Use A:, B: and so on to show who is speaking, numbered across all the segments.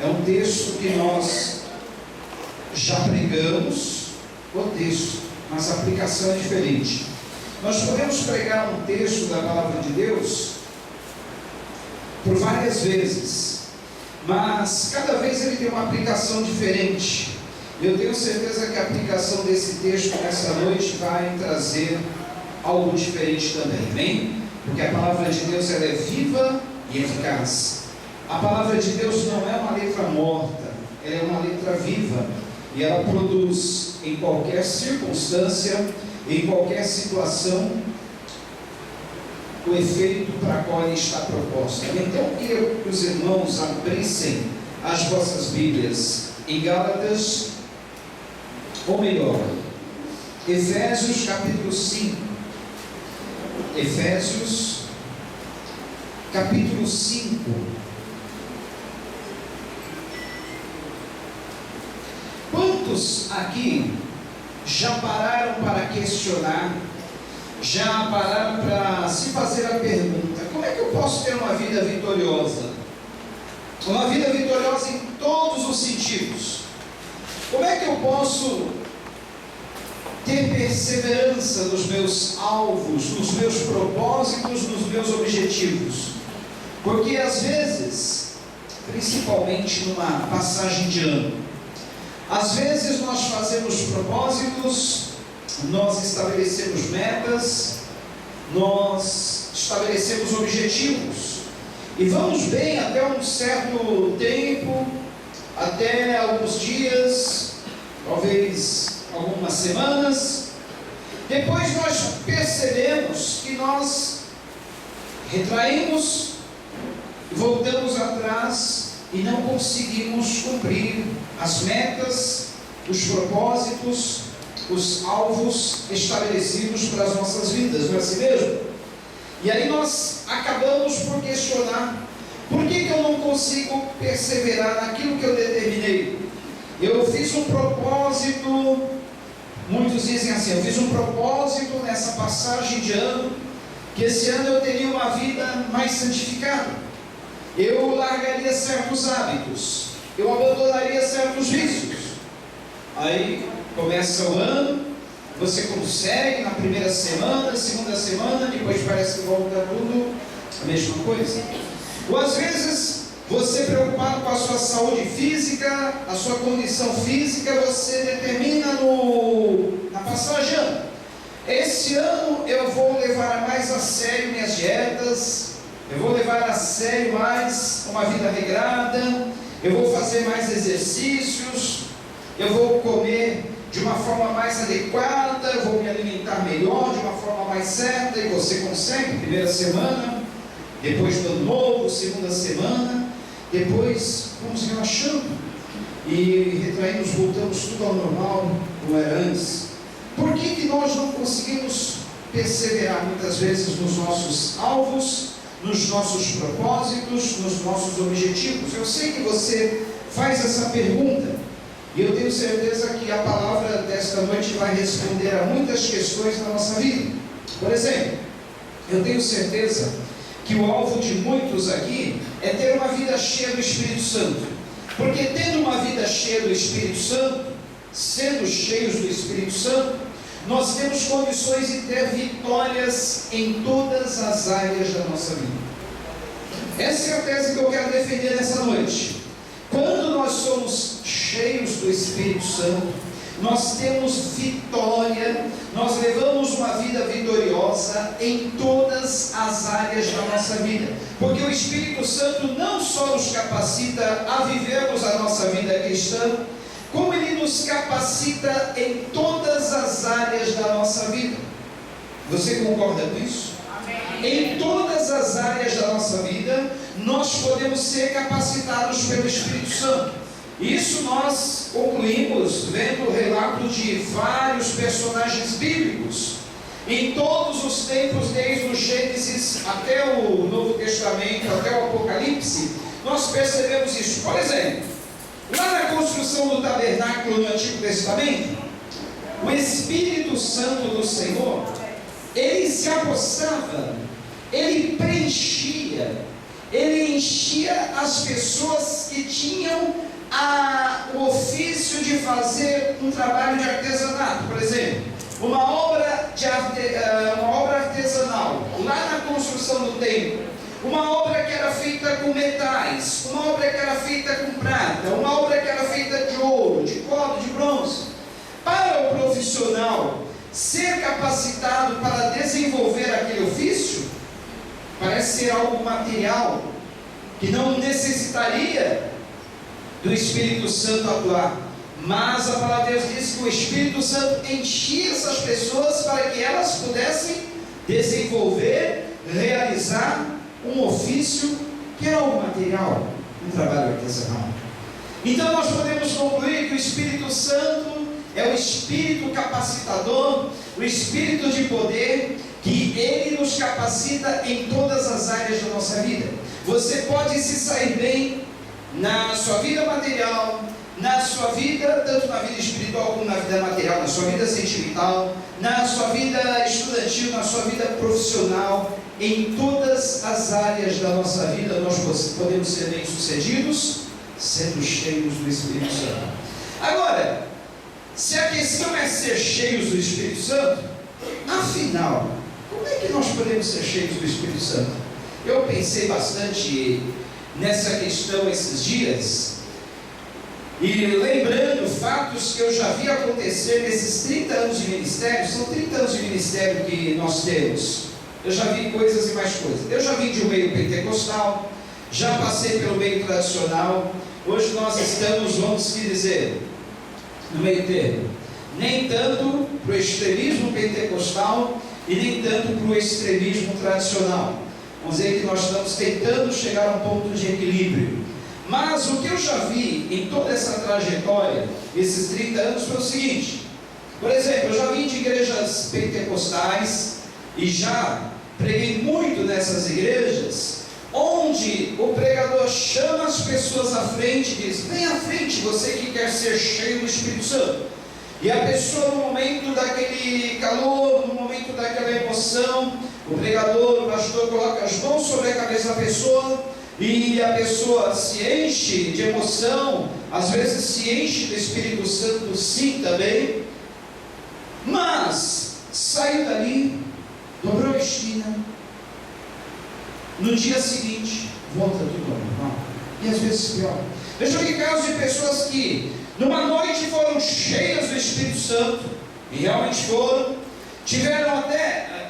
A: É um texto que nós já pregamos, o texto, mas a aplicação é diferente. Nós podemos pregar um texto da palavra de Deus por várias vezes, mas cada vez ele tem uma aplicação diferente. Eu tenho certeza que a aplicação desse texto nessa noite vai trazer algo diferente também, amém? Porque a palavra de Deus ela é viva e eficaz. A palavra de Deus não é uma letra morta, ela é uma letra viva, e ela produz em qualquer circunstância, em qualquer situação, o efeito para qual ele está proposta. Então eu queria que os irmãos abrissem as vossas Bíblias em Gálatas, ou melhor, Efésios capítulo 5. Efésios capítulo 5. Quantos aqui já pararam para questionar, já pararam para se fazer a pergunta: como é que eu posso ter uma vida vitoriosa? Uma vida vitoriosa em todos os sentidos. Como é que eu posso ter perseverança nos meus alvos, nos meus propósitos, nos meus objetivos? Porque às vezes, principalmente numa passagem de ano, às vezes nós fazemos propósitos, nós estabelecemos metas, nós estabelecemos objetivos, e vamos bem até um certo tempo, até alguns dias, talvez algumas semanas. Depois nós percebemos que nós retraímos, voltamos atrás e não conseguimos cumprir as metas, os propósitos, os alvos estabelecidos para as nossas vidas, não é assim mesmo? E aí nós acabamos por questionar: por que eu não consigo perseverar naquilo que eu determinei? Eu fiz um propósito, muitos dizem assim: eu fiz um propósito nessa passagem de ano, que esse ano eu teria uma vida mais santificada, eu largaria certos hábitos, eu abandonaria certos vícios. Aí começa o ano, você consegue na primeira semana, segunda semana, depois parece que volta tudo a mesma coisa. Ou às vezes, você preocupado com a sua saúde física, a sua condição física, você determina na passagem de ano: esse ano eu vou levar mais a sério minhas dietas, eu vou levar a sério mais uma vida regrada, eu vou fazer mais exercícios, eu vou comer de uma forma mais adequada, eu vou me alimentar melhor, de uma forma mais certa. E você consegue, primeira semana, depois do ano novo, segunda semana, depois vamos relaxando e retraímos, voltamos tudo ao normal, como era antes. Por que nós não conseguimos perseverar muitas vezes nos nossos alvos, nos nossos propósitos, nos nossos objetivos? Eu sei que você faz essa pergunta, e eu tenho certeza que a palavra desta noite vai responder a muitas questões da nossa vida. Por exemplo, eu tenho certeza que o alvo de muitos aqui é ter uma vida cheia do Espírito Santo, porque tendo uma vida cheia do Espírito Santo, sendo cheios do Espírito Santo, nós temos condições de ter vitórias em todas as áreas da nossa vida. Essa é a tese que eu quero defender nessa noite. Quando nós somos cheios do Espírito Santo, nós temos vitória, nós levamos uma vida vitoriosa em todas as áreas da nossa vida, porque o Espírito Santo não só nos capacita a vivermos a nossa vida cristã, como ele nos capacita em todas as áreas da nossa vida. Você concorda com isso? Amém. Em todas as áreas da nossa vida, nós podemos ser capacitados pelo Espírito Santo. Isso nós concluímos vendo o relato de vários personagens bíblicos. Em todos os tempos, desde o Gênesis até o Novo Testamento, até o Apocalipse, nós percebemos isso. Por exemplo, lá na construção do tabernáculo no Antigo Testamento, o Espírito Santo do Senhor, ele se apossava, ele preenchia, ele enchia as pessoas que que tinham o ofício de fazer um trabalho de artesanato, por exemplo, uma obra artesanal, lá na construção do templo, uma obra que era feita com metais, uma obra que era feita com prata, uma obra que era feita de ouro, de cobre, de bronze. Para o profissional ser capacitado para desenvolver aquele ofício, parece ser algo material, que não necessitaria do Espírito Santo atuar, mas a palavra de Deus diz que o Espírito Santo enchia essas pessoas para que elas pudessem desenvolver, realizar um ofício que era algo material, um trabalho artesanal. Então nós podemos concluir que o Espírito Santo é o Espírito capacitador, o Espírito de poder, que Ele nos capacita em todas as áreas da nossa vida. Você pode se sair bem na sua vida material, na sua vida, tanto na vida espiritual como na vida material, na sua vida sentimental, na sua vida estudantil, na sua vida profissional. Em todas as áreas da nossa vida nós podemos ser bem-sucedidos, sendo cheios do Espírito Santo. Agora, se a questão é ser cheios do Espírito Santo, afinal, como é que nós podemos ser cheios do Espírito Santo? Eu pensei bastante nessa questão esses dias, e lembrando fatos que eu já vi acontecer nesses 30 anos de ministério. São 30 anos de ministério que nós temos. Eu já vi coisas e mais coisas. Eu já vim de um meio pentecostal, já passei pelo meio tradicional. Hoje nós estamos, vamos dizer, no meio termo, nem tanto para o extremismo pentecostal e nem tanto para o extremismo tradicional. Vamos dizer que nós estamos tentando chegar a um ponto de equilíbrio. Mas o que eu já vi em toda essa trajetória, esses 30 anos, foi o seguinte: por exemplo, eu já vim de igrejas pentecostais e já preguei muito nessas igrejas, onde o pregador chama as pessoas à frente e diz: vem à frente, você que quer ser cheio do Espírito Santo. E a pessoa, no momento daquele calor, no momento daquela emoção, o pregador, o pastor coloca as mãos sobre a cabeça da pessoa, e a pessoa se enche de emoção, às vezes se enche do Espírito Santo, sim, também, mas saiu dali, dobrou a esquina, no dia seguinte volta tudo ao normal, e às vezes pior. Eu já vi casos de pessoas que numa noite foram cheias do Espírito Santo, e realmente foram,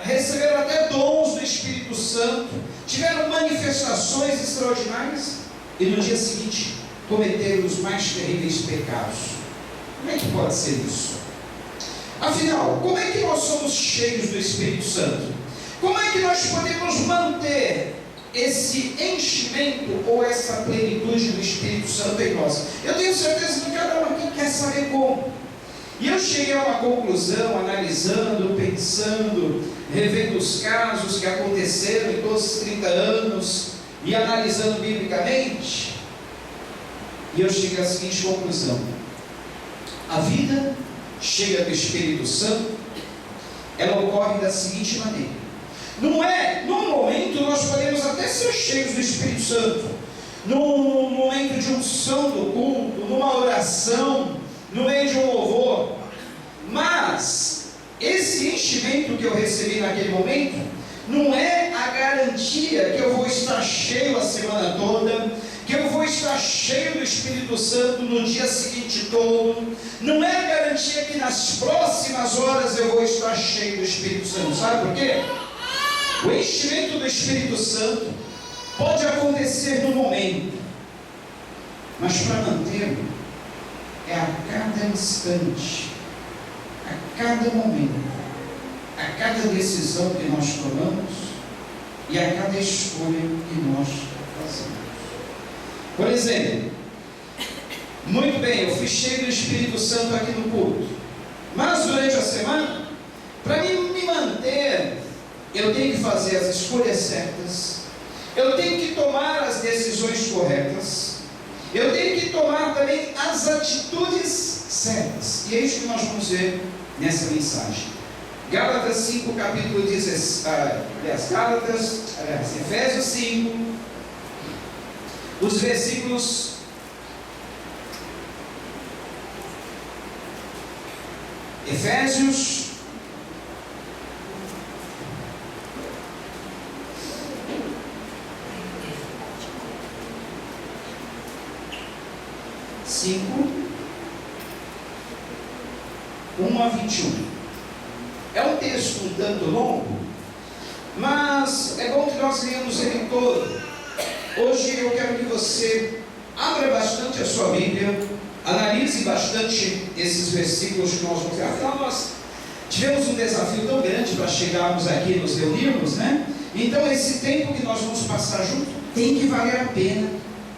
A: receberam até dons do Espírito Santo, tiveram manifestações extraordinárias, e no dia seguinte cometeram os mais terríveis pecados. Como é que pode ser isso? Afinal, como é que nós somos cheios do Espírito Santo? Como é que nós podemos manter esse enchimento ou essa plenitude do Espírito Santo em nós? Eu tenho certeza que cada um aqui quer saber como. E eu cheguei a uma conclusão, analisando, pensando, revendo os casos que aconteceram em todos os 30 anos e analisando biblicamente, e eu cheguei à seguinte conclusão: a vida cheia do Espírito Santo, ela ocorre da seguinte maneira. Não é, num momento nós podemos até ser cheios do Espírito Santo, num momento de unção do culto, numa oração, no meio de um louvor, mas esse enchimento que eu recebi naquele momento não é a garantia que eu vou estar cheio a semana toda, que eu vou estar cheio do Espírito Santo no dia seguinte todo. Não é a garantia que nas próximas horas eu vou estar cheio do Espírito Santo. Sabe por quê? O enchimento do Espírito Santo pode acontecer no momento, mas para mantê-lo é a cada instante, a cada momento, a cada decisão que nós tomamos e a cada escolha que nós fazemos. Por exemplo, muito bem, eu fui cheio do Espírito Santo aqui no culto, mas durante a semana, para me manter, eu tenho que fazer as escolhas certas, eu tenho que tomar as decisões corretas, eu tenho que tomar também as atitudes certas. E é isso que nós vamos ver nessa mensagem. Gálatas 5, capítulo 16, Efésios 5, os versículos Efésios, cinco, 1 a 21. É um texto um tanto longo, mas é bom que nós leamos ele todo. Hoje eu quero que você abra bastante a sua Bíblia, analise bastante esses versículos que nós vamos ver. Afinal, nós tivemos um desafio tão grande para chegarmos aqui e nos reunirmos, né? Então esse tempo que nós vamos passar junto tem que valer a pena,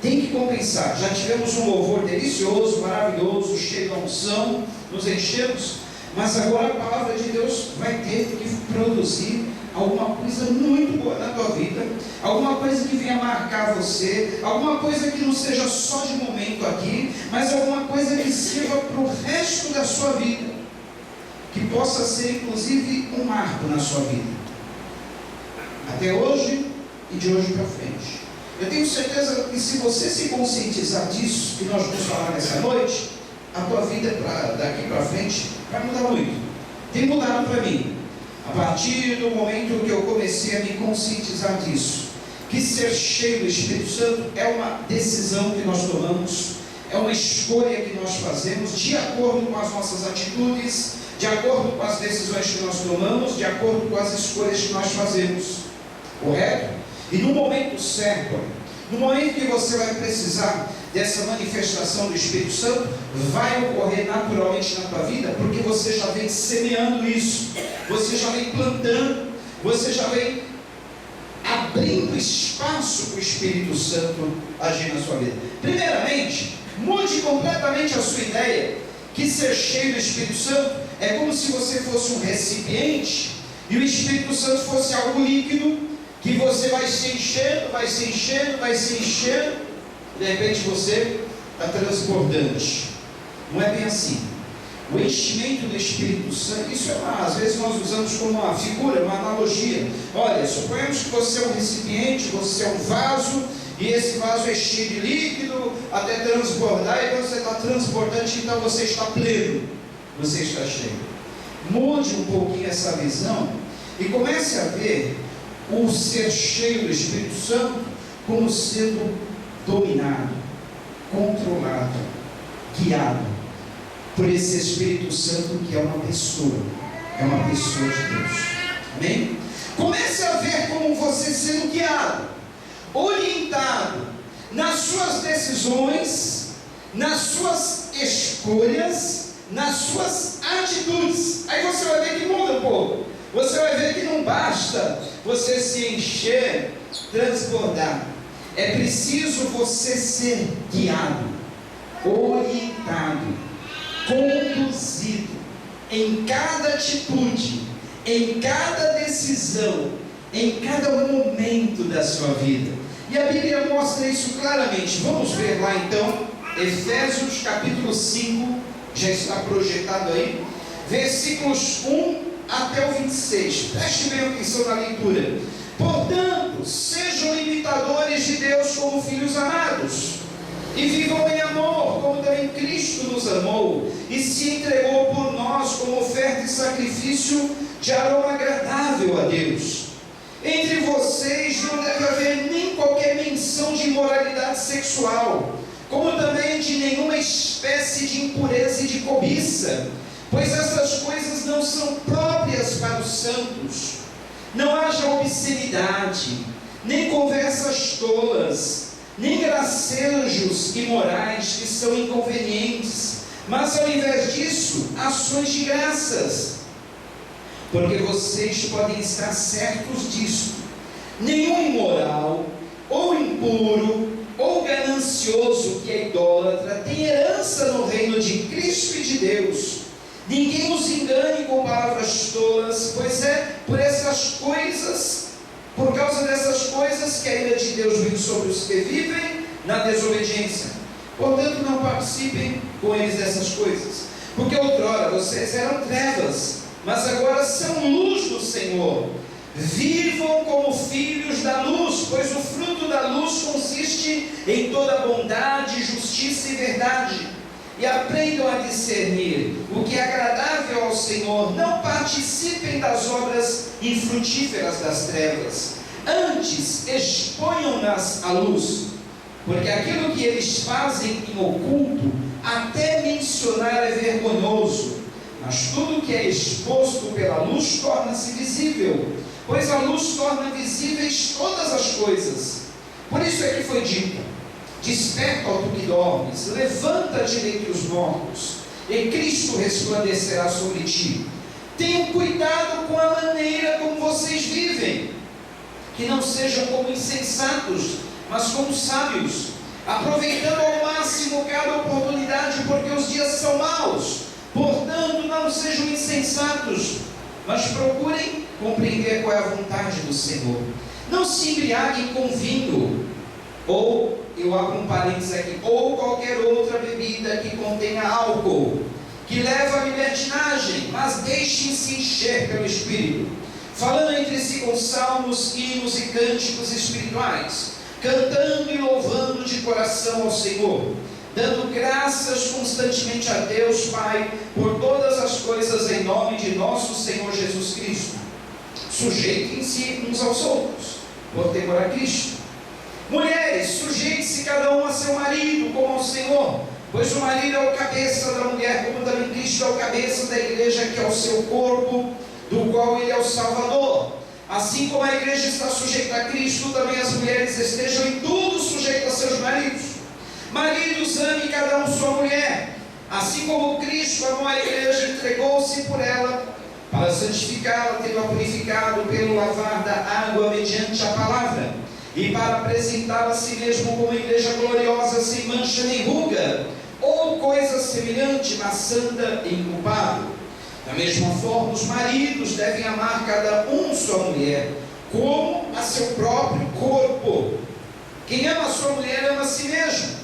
A: tem que compensar. Já tivemos um louvor delicioso, maravilhoso, cheio de unção, nos enchemos, mas agora a palavra de Deus vai ter que produzir alguma coisa muito boa na tua vida, alguma coisa que venha marcar você, alguma coisa que não seja só de momento aqui, mas alguma coisa que sirva para o resto da sua vida, que possa ser inclusive um marco na sua vida, até hoje e de hoje para frente. Eu tenho certeza que se você se conscientizar disso, que nós vamos falar nessa noite, a tua vida daqui para frente vai mudar muito. Tem mudado para mim. A partir do momento que eu comecei a me conscientizar disso, que ser cheio do Espírito Santo é uma decisão que nós tomamos, é uma escolha que nós fazemos de acordo com as nossas atitudes, de acordo com as decisões que nós tomamos, de acordo com as escolhas que nós fazemos, correto? E no momento certo, no momento que você vai precisar dessa manifestação do Espírito Santo, vai ocorrer naturalmente na tua vida, porque você já vem semeando isso, você já vem plantando, você já vem abrindo espaço para o Espírito Santo agir na sua vida. Primeiramente, mude completamente a sua ideia, que ser cheio do Espírito Santo é como se você fosse um recipiente, e o Espírito Santo fosse algo líquido, que você vai se enchendo, vai se enchendo, vai se enchendo, de repente você está transbordante. Não é bem assim. O enchimento do Espírito Santo, isso às vezes nós usamos como uma figura, uma analogia. Olha, suponhamos que você é um recipiente, você é um vaso, e esse vaso é cheio de líquido, até transbordar, e quando você está transbordante, então você está pleno, você está cheio. Mude um pouquinho essa visão, e comece a ver o ser cheio do Espírito Santo como sendo dominado, controlado, guiado por esse Espírito Santo que é uma pessoa de Deus. Amém? Comece a ver como você sendo guiado, orientado nas suas decisões, nas suas escolhas, nas suas atitudes. Aí você vai ver que muda um pouco. Você vai ver que não basta você se encher, transbordar. É preciso você ser guiado, orientado, conduzido em cada atitude, em cada decisão, em cada momento da sua vida. E a Bíblia mostra isso claramente. Vamos ver lá então, Efésios capítulo 5, já está projetado aí, versículos 1 até o 26, preste bem atenção na leitura. Portanto, sejam imitadores de Deus como filhos amados, e vivam em amor, como também Cristo nos amou, e se entregou por nós como oferta e sacrifício de aroma agradável a Deus. Entre vocês não deve haver nem qualquer menção de imoralidade sexual, como também de nenhuma espécie de impureza e de cobiça, pois essas coisas não são próprias para os santos. Não haja obscenidade, nem conversas tolas, nem gracejos imorais que são inconvenientes, mas ao invés disso, ações de graças, porque vocês podem estar certos disto: nenhum imoral, ou impuro, ou ganancioso que é idólatra tem herança no reino de Cristo e de Deus. Ninguém os engane com palavras tolas, pois é por causa dessas coisas que a ira de Deus vem sobre os que vivem na desobediência. Portanto, não participem com eles dessas coisas, porque outrora vocês eram trevas, mas agora são luz do Senhor. Vivam como filhos da luz, pois o fruto da luz consiste em toda bondade, justiça e verdade. e aprendam a discernir o que é agradável ao Senhor. Não participem das obras infrutíferas das trevas, antes exponham-nas à luz, porque aquilo que eles fazem em oculto, até mencionar é vergonhoso, mas tudo que é exposto pela luz torna-se visível, pois a luz torna visíveis todas as coisas. Por isso é que foi dito: desperta, ó tu que dormes, levanta-te dentre os mortos, e Cristo resplandecerá sobre ti. Tenham cuidado com a maneira como vocês vivem, que não sejam como insensatos, mas como sábios, aproveitando ao máximo cada oportunidade, porque os dias são maus. Portanto, não sejam insensatos, mas procurem compreender qual é a vontade do Senhor. Não se embriaguem com vinho, ou, eu abro um parênteses aqui, ou qualquer outra bebida que contenha álcool, que leva à libertinagem, mas deixem-se encher pelo Espírito, falando entre si com salmos, hinos e cânticos espirituais, cantando e louvando de coração ao Senhor, dando graças constantemente a Deus Pai por todas as coisas, em nome de nosso Senhor Jesus Cristo. Sujeitem-se uns aos outros, por temor a Cristo. Mulheres, sujeite-se cada um a seu marido, como ao Senhor, pois o marido é o cabeça da mulher, como também Cristo é o cabeça da igreja, que é o seu corpo, do qual ele é o Salvador. Assim como a igreja está sujeita a Cristo, também as mulheres estejam em tudo sujeitas a seus maridos. Maridos, ame cada um sua mulher, assim como Cristo amou a igreja e entregou-se por ela, para santificá-la, tendo-a purificado pelo lavar da água mediante a palavra, e para apresentá-la a si mesmo como igreja gloriosa, sem mancha nem ruga, ou coisa semelhante, mas santa e inculpável. Da mesma forma, os maridos devem amar cada um sua mulher, como a seu próprio corpo. Quem ama a sua mulher ama a si mesmo.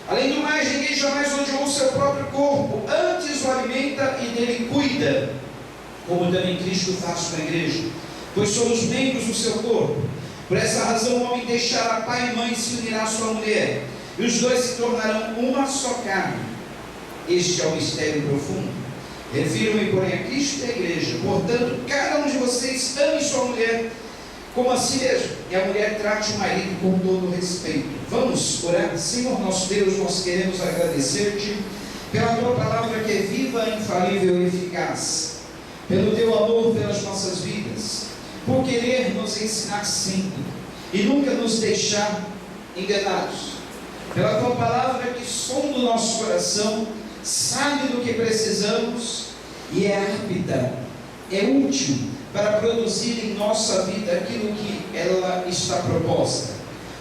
A: Além do mais, ninguém jamais odiou o seu próprio corpo, antes o alimenta e dele cuida, como também Cristo faz com a igreja, pois somos membros do seu corpo. Por essa razão, o homem deixará pai e mãe e se unirá à sua mulher, e os dois se tornarão uma só carne. Este é o mistério profundo. Refiro-me, porém, a Cristo e a igreja. Portanto, cada um de vocês ame sua mulher como a si mesmo, e a mulher trate o marido com todo respeito. Vamos orar. Senhor nosso Deus, nós queremos agradecer-te pela tua palavra, que é viva, infalível e eficaz, pelo teu amor pelas nossas vidas, por querer nos ensinar sempre e nunca nos deixar enganados, pela tua palavra que sonda o nosso coração, sabe do que precisamos e é apta, é útil para produzir em nossa vida aquilo que ela está proposta.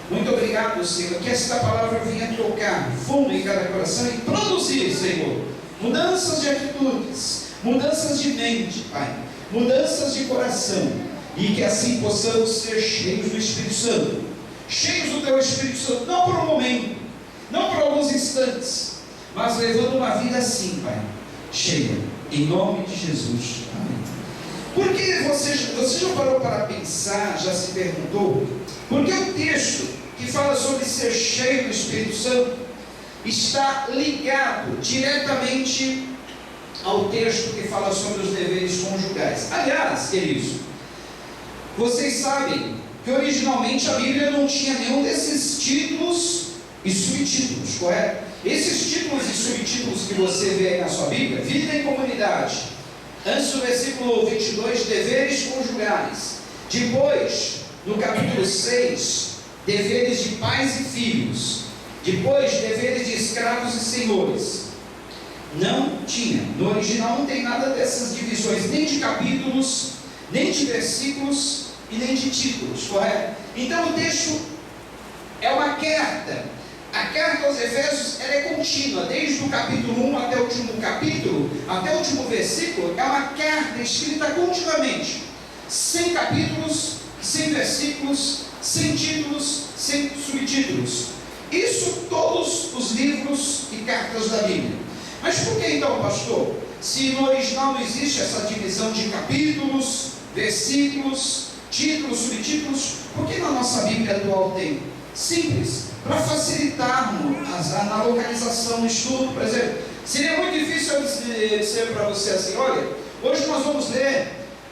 A: Muito obrigado, Senhor, que esta palavra venha tocar fundo em cada coração e produzir, Senhor, mudanças de atitudes, mudanças de mente, Pai, mudanças de coração, e que assim possamos ser cheios do Espírito Santo, cheios do teu Espírito Santo, não por um momento, não por alguns instantes, mas levando uma vida assim, Pai, cheia, em nome de Jesus. Amém. Porque você já parou para pensar, já se perguntou, por que o texto que fala sobre ser cheio do Espírito Santo está ligado diretamente ao texto que fala sobre os deveres conjugais? Aliás, queridos, vocês sabem que originalmente a Bíblia não tinha nenhum desses títulos e subtítulos, correto? Esses títulos e subtítulos que você vê aí na sua Bíblia, vida em comunidade, antes do versículo 22, deveres conjugais. Depois, no capítulo 6, deveres de pais e filhos. Depois, deveres de escravos e senhores. Não tinha, no original não tem nada dessas divisões, nem de capítulos, nem de versículos e nem de títulos, correto? Então o texto é uma carta. A carta aos Efésios, ela é contínua, desde o capítulo 1 até o último capítulo, até o último versículo, é uma carta escrita continuamente, sem capítulos, sem versículos, sem títulos, sem subtítulos. Isso todos os livros e cartas da Bíblia. Mas por que então, pastor? Se no original não existe essa divisão de capítulos, versículos, títulos, subtítulos, por que na nossa Bíblia atual tem? Simples, para facilitarmos na localização do estudo. Por exemplo, Seria muito difícil eu dizer para você assim: olha, hoje nós vamos ler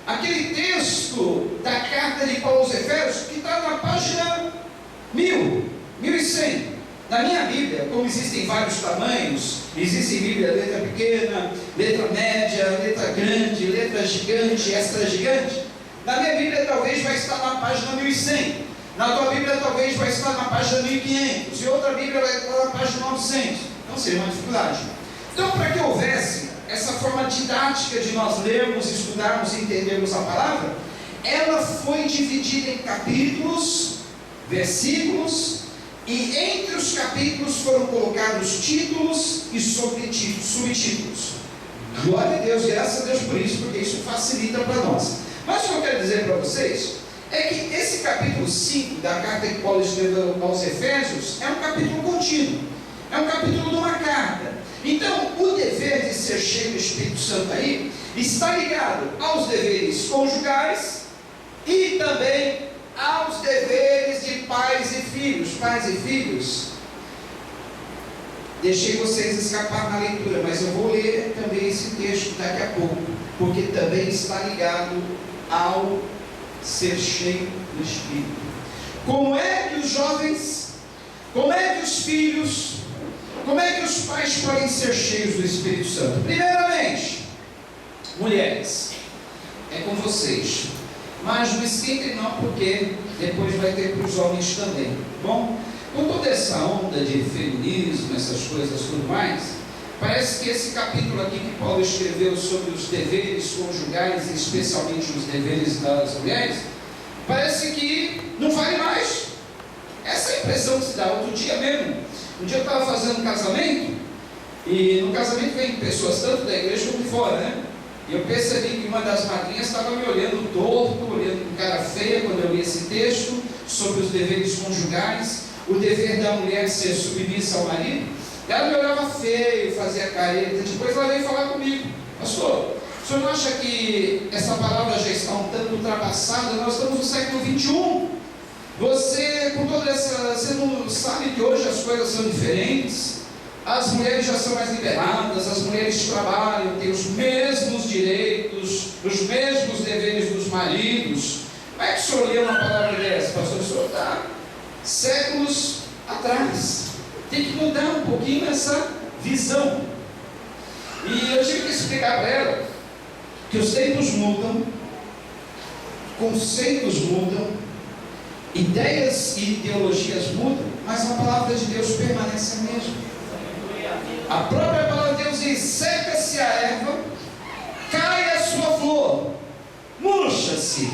A: aquele texto da carta de Paulo aos Efésios que está na página 1100. Na minha Bíblia, como existem vários tamanhos, existe Bíblia letra pequena, letra média, letra grande, letra gigante, extra gigante. Na minha Bíblia talvez vai estar na página 1100. Na tua Bíblia talvez vai estar na página 1500. E outra Bíblia vai estar na página 900. Então seria uma dificuldade. Então, para que houvesse essa forma didática de nós lermos, estudarmos e entendermos a palavra, ela foi dividida em capítulos, versículos, e entre os capítulos foram colocados títulos e subtítulos. Glória a Deus, graças a Deus por isso, porque isso facilita para nós. Mas o que eu quero dizer para vocês é que esse capítulo 5 da carta que Paulo escreveu aos Efésios é um capítulo contínuo, é um capítulo de uma carta. Então, o dever de ser cheio do Espírito Santo aí está ligado aos deveres conjugais e também aos deveres de pais e filhos. Pais e filhos, deixei vocês escapar na leitura, mas eu vou ler também esse texto daqui a pouco, porque também está ligado ao ser cheio do Espírito. Como é que os jovens, como é que os filhos, como é que os pais podem ser cheios do Espírito Santo? Primeiramente, mulheres, é com vocês. Mas não esquentem não, porque depois vai ter para os homens também. Bom, com toda essa onda de feminismo, essas coisas tudo mais, parece que esse capítulo aqui que Paulo escreveu sobre os deveres conjugais, e especialmente os deveres das mulheres, parece que não vale mais. Essa é a impressão que se dá. Outro dia mesmo, um dia eu estava fazendo um casamento, e no casamento vem pessoas tanto da igreja como de fora, né? E eu percebi que uma das madrinhas estava me olhando torto, olhando com cara feia quando eu li esse texto sobre os deveres conjugais, o dever da mulher ser submissa ao marido. Ela me olhava feio, fazia careta. Depois ela veio falar comigo: pastor, o senhor não acha que essa palavra já está um tanto ultrapassada? Nós estamos no século 21. Você, com toda essa, você não sabe que hoje as coisas são diferentes? As mulheres já são mais liberadas, as mulheres trabalham, têm os mesmos direitos, os mesmos deveres dos maridos. Como é que o senhor lê uma palavra dessa, pastor? O senhor está séculos atrás. Tem que mudar um pouquinho essa visão. E eu tive que explicar para ela que os tempos mudam, conceitos mudam, ideias e ideologias mudam, mas a palavra de Deus permanece a mesma. A própria palavra de Deus diz: seca-se a erva, cai a sua flor, murcha-se,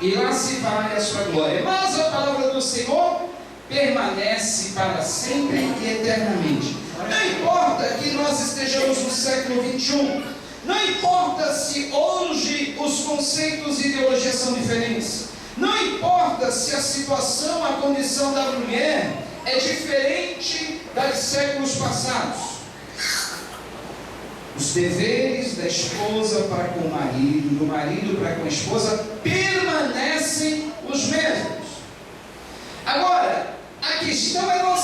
A: e lá se vai a sua glória. Mas a palavra do Senhor permanece para sempre e eternamente. Não importa que nós estejamos no século 21, não importa se hoje os conceitos e ideologias são diferentes, não importa se a situação, a condição da mulher é diferente das séculos passados. Os deveres da esposa para com o marido, do marido para com a esposa, permanecem os mesmos. Agora, a questão é não